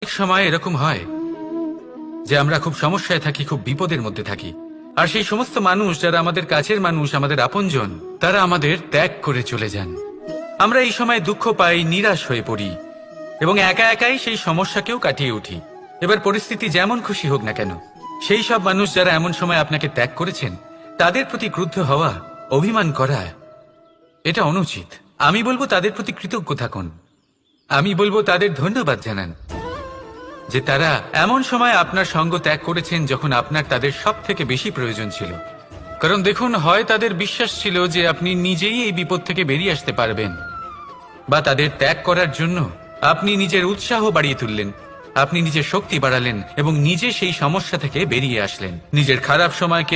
অনেক সময় এরকম হয় যে আমরা খুব সমস্যায় থাকি, খুব বিপদের মধ্যে থাকি, আর সেই সমস্ত মানুষ যারা আমাদের কাছের মানুষ, আমাদের আপনজন, তারা আমাদের ত্যাগ করে চলে যান। আমরা এই সময় দুঃখ পাই, নিরাশ হয়ে পড়ি এবং একা একাই সেই সমস্যাকেও কাটিয়ে উঠি। এবার পরিস্থিতি যেমন খুশি হোক না কেন, সেই সব মানুষ যারা এমন সময় আপনাকে ত্যাগ করেছেন তাদের প্রতি ক্রুদ্ধ হওয়া, অভিমান করা, এটা অনুচিত। আমি বলবো তাদের প্রতি কৃতজ্ঞ থাকুন। আমি বলবো তাদের ধন্যবাদ জানান যে তারা এমন সময় আপনার সঙ্গ ত্যাগ করেছেন যখন আপনার তাদের সব থেকে বেশি প্রয়োজন ছিল। কারণ দেখুন, হয় তাদের বিশ্বাস ছিল যে আপনি নিজেই এই বিপদ থেকে বেরিয়ে আসতে পারবেন, বা তাদের ত্যাগ করার জন্য আপনি নিজের উৎসাহ বাড়িয়ে তুললেন, আপনি নিজের শক্তি বাড়ালেন এবং নিজে সেই সমস্যা থেকে বেরিয়ে আসলেন। নিজের খারাপ সময়কে